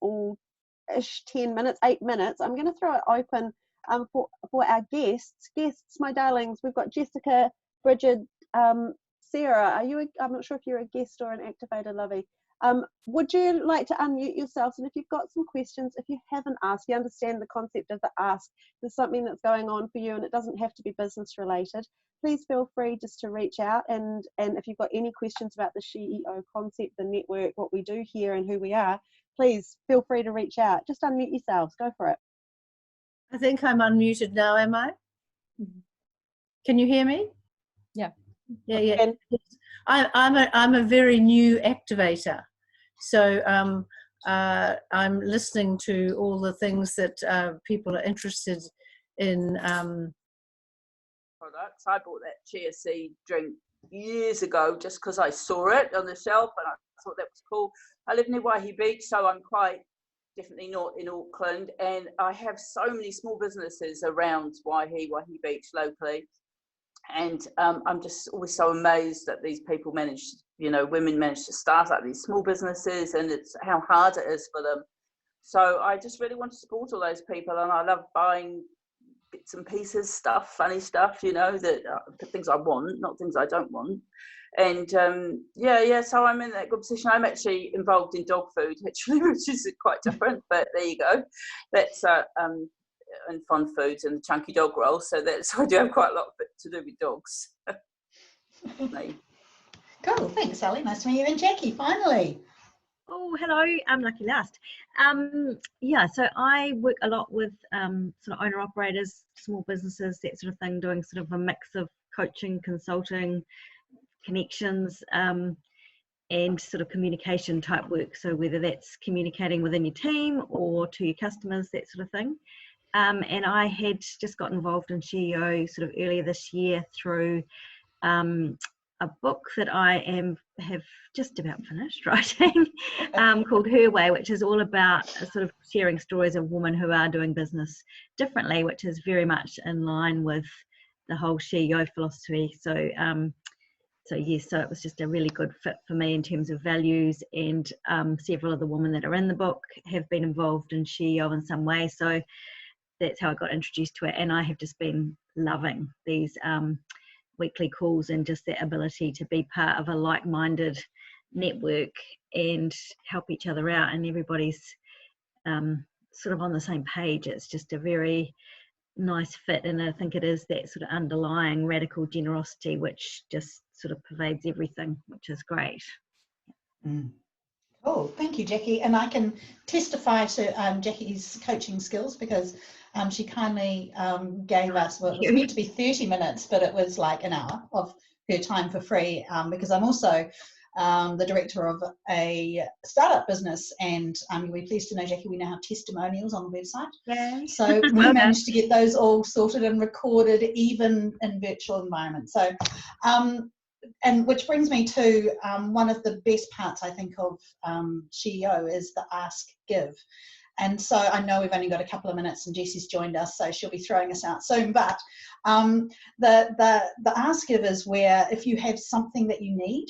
10 minutes, 8 minutes. I'm going to throw it open for our guests. Guests, my darlings. We've got Jessica, Bridget, Sarah. I'm not sure if you're a guest or an activator, Lovey. Would you like to unmute yourselves? And if you've got some questions, if you haven't asked, you understand the concept of the ask. There's something that's going on for you, and it doesn't have to be business related. Please feel free just to reach out. And if you've got any questions about the SheEO concept, the network, what we do here, and who we are, please feel free to reach out. Just unmute yourselves. Go for it. I think I'm unmuted now, am I? Can you hear me? Yeah. Yeah. I'm a very new activator, so I'm listening to all the things that people are interested in. Products. I bought that chia seed drink years ago just because I saw it on the shelf and I thought that was cool. I live near Waihi Beach, so I'm quite definitely not in Auckland, and I have so many small businesses around Waihi Beach locally, and I'm just always so amazed that these people manage, women manage to start up these small businesses, and it's how hard it is for them. So I just really want to support all those people, and I love buying bits and pieces, stuff, funny stuff, that things I want, not things I don't want. And so I'm in that good position. I'm actually involved in dog food, actually, which is quite different, but there you go. That's and fun foods and the chunky dog roll. So I do have quite a lot of it to do with dogs. Cool, thanks, Sally. Nice to meet you. And Jackie, finally. Oh, hello. I'm lucky last. So I work a lot with sort of owner-operators, small businesses, that sort of thing, doing sort of a mix of coaching, consulting, connections, and sort of communication type work. So whether that's communicating within your team or to your customers, that sort of thing. And I had just got involved in SheEO sort of earlier this year through a book that I have just about finished writing called Her Way, which is all about sort of sharing stories of women who are doing business differently, which is very much in line with the whole SheEO philosophy. So it was just a really good fit for me in terms of values, and several of the women that are in the book have been involved in SheEO in some way. So that's how I got introduced to it, and I have just been loving these weekly calls and just the ability to be part of a like-minded network and help each other out, and everybody's sort of on the same page. It's just a very nice fit, and I think it is that sort of underlying radical generosity which just sort of pervades everything, which is great. Cool, thank you, Jackie. And I can testify to Jackie's coaching skills because she kindly gave us, well, it was meant to be 30 minutes, but it was like an hour of her time for free, because I'm also the director of a startup business, and we're pleased to know, Jackie, we now have testimonials on the website. Yeah. So we managed to get those all sorted and recorded, even in virtual environments. So, and which brings me to one of the best parts, I think, of SheEO is the ask give. And so I know we've only got a couple of minutes, and Jessie's joined us, so she'll be throwing us out soon. But the ask give is where if you have something that you need,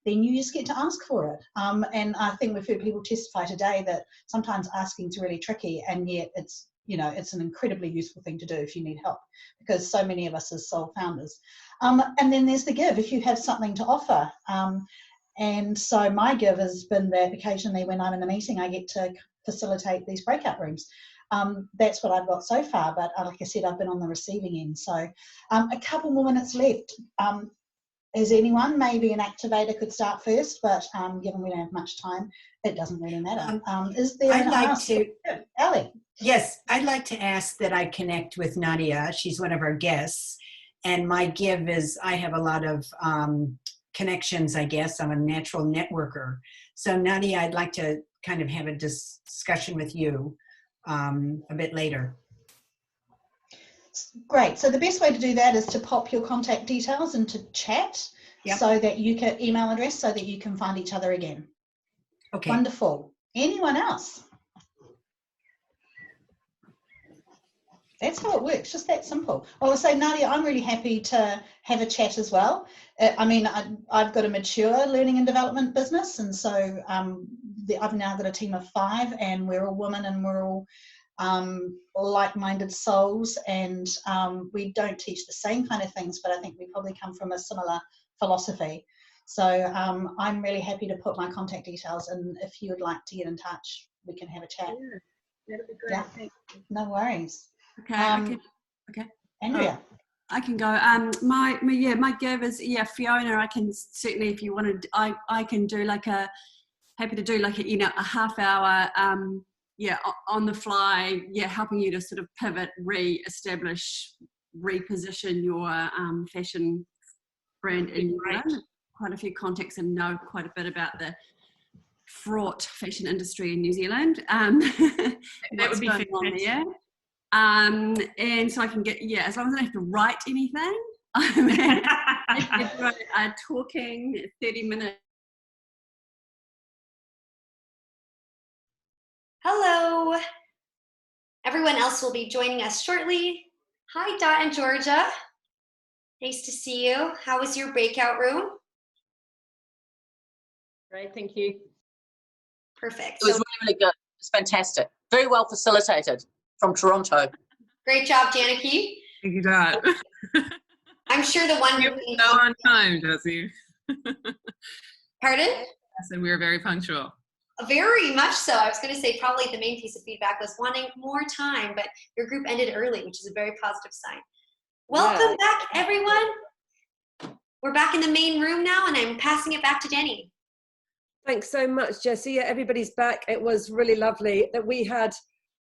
then you just get to ask for it. And I think we've heard people testify today that sometimes asking is really tricky, and yet it's an incredibly useful thing to do if you need help, because so many of us are sole founders. And then there's the give, if you have something to offer. And so my give has been that occasionally when I'm in a meeting, I get to facilitate these breakout rooms. That's what I've got so far, but like I said, I've been on the receiving end. So a couple more minutes left. Is anyone, maybe an activator could start first, but given we don't have much time, it doesn't really matter. Is there I'd an like ask? to, Ali. Yes, I'd like to ask that I connect with Nadia. She's one of our guests. And my give is I have a lot of connections, I guess. I'm a natural networker. So Nadia, I'd like to kind of have a discussion with you a bit later. Great. So the best way to do that is to pop your contact details into chat, so that you can email address so that you can find each other again. Okay. Wonderful. Anyone else? That's how it works, just that simple. Well, I'll say, Nadia, I'm really happy to have a chat as well. I mean, I've got a mature learning and development business, and so I've now got a team of 5, and we're all women, and we're all like-minded souls, and we don't teach the same kind of things, but I think we probably come from a similar philosophy. So I'm really happy to put my contact details, and if you would like to get in touch, we can have a chat. Yeah, that'd be great. Yeah, Thank you. no worries. Okay, okay. Andrea. I can go. My give is Fiona. I can certainly, if you wanted, I can do happy to do a half hour on the fly, helping you to sort of pivot, re-establish, reposition your fashion brand in New Zealand. Quite a few contacts and know quite a bit about the fraught fashion industry in New Zealand. That would be fantastic. And so I can get, as long as I don't have to write anything, I can do a talking 30-minute. Hello. Everyone else will be joining us shortly. Hi, Dot and Georgia. Nice to see you. How was your breakout room? Great, thank you. Perfect. It was really, really good. It's fantastic. Very well facilitated from Toronto. Great job, Janaki. Thank you, Dot. I'm sure the one You're so on time, does he? Pardon? I said we were very punctual. Very much so. I was going to say probably the main piece of feedback was wanting more time, but your group ended early, which is a very positive sign. Welcome back, everyone. We're back in the main room now, and I'm passing it back to Jenny. Thanks so much, Jessie. Yeah, everybody's back. It was really lovely that we had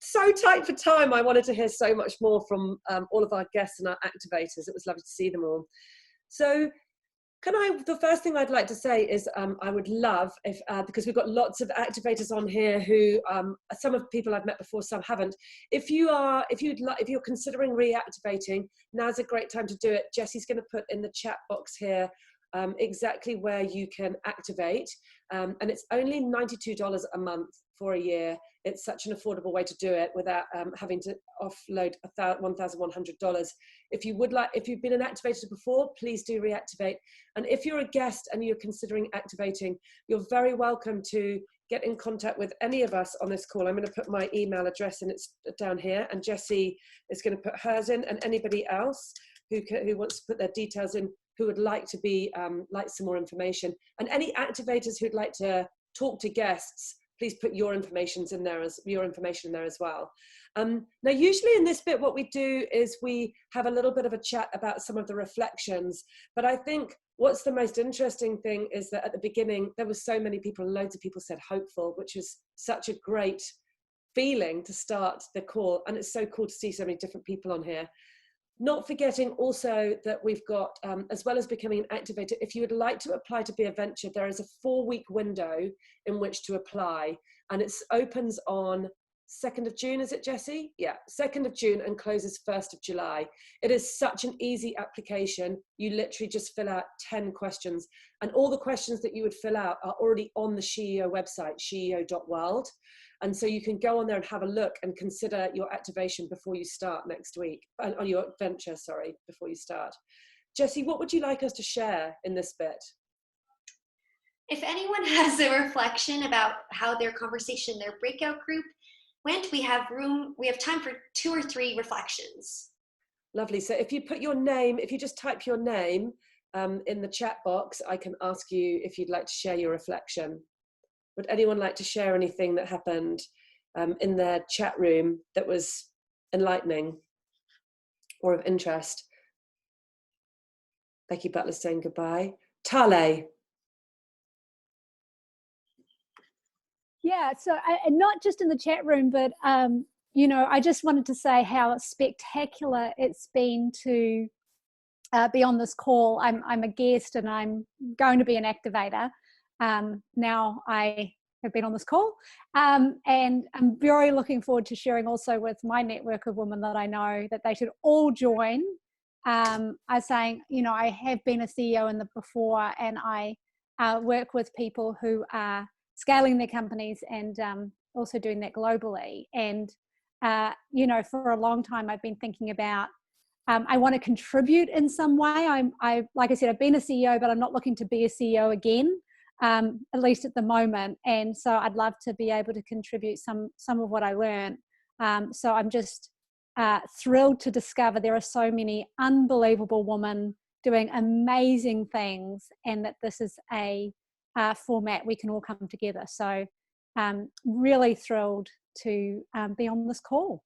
so tight for time. I wanted to hear so much more from all of our guests and our activators. It was lovely to see them all. So the first thing I'd like to say is I would love if, because we've got lots of activators on here who, some of people I've met before, some haven't. If you're considering reactivating, now's a great time to do it. Jessie's going to put in the chat box here exactly where you can activate, and it's only $92 a month for a year. It's such an affordable way to do it without having to offload $1,100. If you've been an activator before, please do reactivate. And if you're a guest and you're considering activating, you're very welcome to get in contact with any of us on this call. I'm going to put my email address and it's down here, and Jessie is going to put hers in, and anybody else who wants to put their details in, who would like to be like some more information, and any activators who'd like to talk to guests, please put your information in there as well. Now, usually in this bit, what we do is we have a little bit of a chat about some of the reflections. But I think what's the most interesting thing is that at the beginning, there were so many people, loads of people said hopeful, which is such a great feeling to start the call. And it's so cool to see so many different people on here. Not forgetting also that we've got, as well as becoming an activator, if you would like to apply to be a venture, there is a 4-week window in which to apply. And it opens on 2nd of June, is it, Jessie? Yeah, 2nd of June and closes 1st of July. It is such an easy application. You literally just fill out 10 questions. And all the questions that you would fill out are already on the SheEO website, sheeo.world. And so you can go on there and have a look and consider your activation before you start next week, on your venture, sorry, before you start. Jessie, what would you like us to share in this bit? If anyone has a reflection about how their conversation, their breakout group went, we have time for 2 or 3 reflections. Lovely. So if you put your name, if you just type your name in the chat box, I can ask you if you'd like to share your reflection. Would anyone like to share anything that happened in their chat room that was enlightening or of interest? Becky Butler saying goodbye. Tale. Yeah, so and not just in the chat room, but you know, I just wanted to say how spectacular it's been to be on this call. I'm a guest and I'm going to be an activator. Now I have been on this call, and I'm very looking forward to sharing also with my network of women that I know that they should all join. I was saying, you know, I have been a CEO in the before, and I work with people who are scaling their companies and also doing that globally. And, you know, for a long time, I've been thinking about, I want to contribute in some way. Like I said, I've been a CEO, but I'm not looking to be a CEO again, at least at the moment. And so I'd love to be able to contribute some of what I learned. So I'm just thrilled to discover there are so many unbelievable women doing amazing things, and that this is a format we can all come together. So really thrilled to be on this call.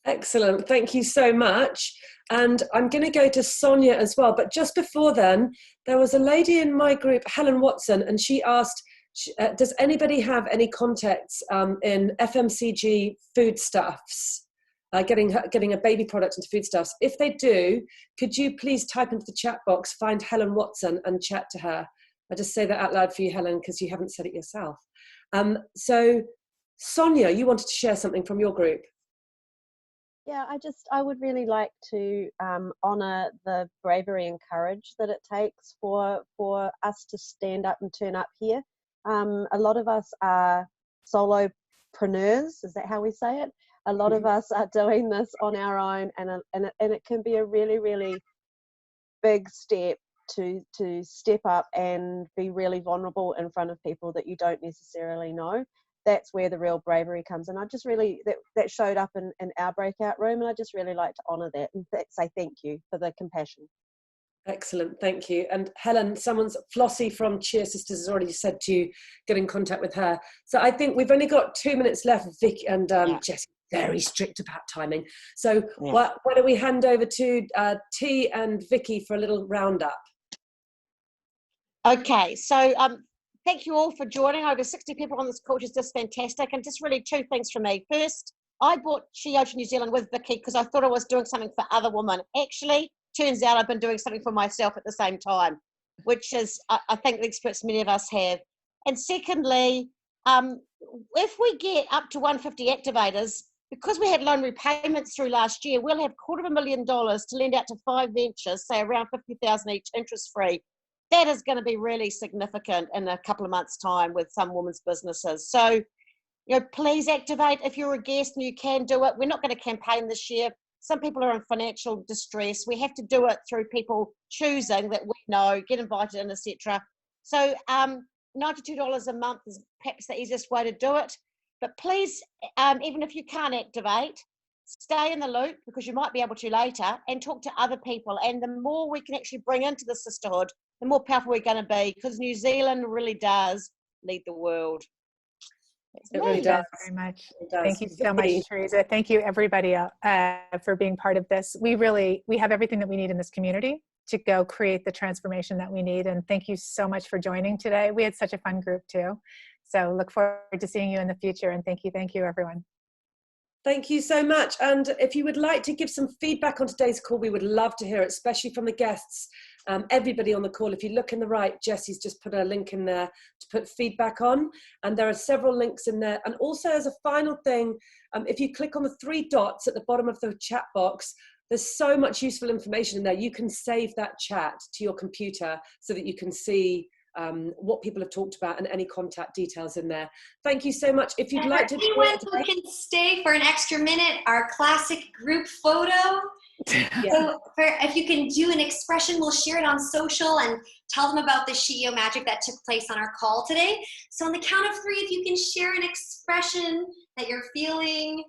Excellent. Thank you so much. And I'm going to go to Sonia as well. But just before then, there was a lady in my group, Helen Watson, and she asked, does anybody have any contacts in FMCG foodstuffs, getting a baby product into foodstuffs? If they do, could you please type into the chat box, find Helen Watson and chat to her? I just say that out loud for you, Helen, because you haven't said it yourself. So Sonia, you wanted to share something from your group. Yeah, I would really like to honour the bravery and courage that it takes for us to stand up and turn up here. A lot of us are solopreneurs, is that how we say it? A lot of us are doing this on our own, and it can be a really, really big step to step up and be really vulnerable in front of people that you don't necessarily know. That's where the real bravery comes. And I just really, that showed up in our breakout room, and I just really like to honour that and say thank you for the compassion. Excellent, thank you. And Helen, Flossie from Cheer Sisters has already said to get in contact with her. So I think we've only got 2 minutes left, Vic, and Jessie, very strict about timing. So why don't we hand over to T and Vickie for a little roundup? Okay, so thank you all for joining. Over 60 people on this call, which is just fantastic. And just really two things from me. First, I bought SheEO New Zealand with Vickie because I thought I was doing something for other women. Actually, turns out I've been doing something for myself at the same time, which is, I think, the experience many of us have. And secondly, if we get up to 150 activators, because we had loan repayments through last year, we'll have $250,000 to lend out to 5 ventures, say around $50,000 each, interest-free. That is going to be really significant in a couple of months' time with some women's businesses. So, you know, please activate if you're a guest and you can do it. We're not going to campaign this year. Some people are in financial distress. We have to do it through people choosing that we know, get invited in, etc. So $92 a month is perhaps the easiest way to do it. But please, even if you can't activate, stay in the loop, because you might be able to later, and talk to other people. And the more we can actually bring into the sisterhood, the more powerful we're going to be, because New Zealand really does lead the world. It really does. Very much. Thank you so much, Teresa. Thank you, everybody, for being part of this. We have everything that we need in this community to go create the transformation that we need. And thank you so much for joining today. We had such a fun group too. So look forward to seeing you in the future. And thank you, everyone. Thank you so much. And if you would like to give some feedback on today's call, we would love to hear it, especially from the guests. Everybody on the call, if you look in the right, Jessie's just put a link in there to put feedback on. And there are several links in there. And also, as a final thing, if you click on the 3 dots at the bottom of the chat box, there's so much useful information in there. You can save that chat to your computer so that you can see what people have talked about and any contact details in there. Thank you so much. If you'd like to, anyone who can stay for an extra minute, our classic group photo. So if you can do an expression, we'll share it on social and tell them about the SheEO magic that took place on our call today. So on the count of 3, if you can share an expression that you're feeling.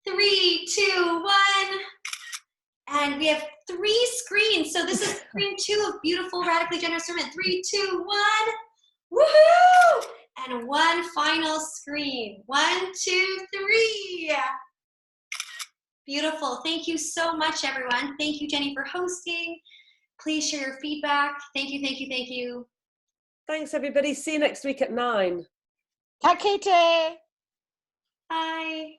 3, 2, 1. And we have 3 screens. So this is screen 2 of beautiful, radically generous women. 3, 2, 1. Woohoo! And 1 final screen. 1, 2, 3. Beautiful. Thank you so much, everyone. Thank you, Jenny, for hosting. Please share your feedback. Thank you, thank you, thank you. Thanks, everybody. See you next week at 9. Ka kite. Bye.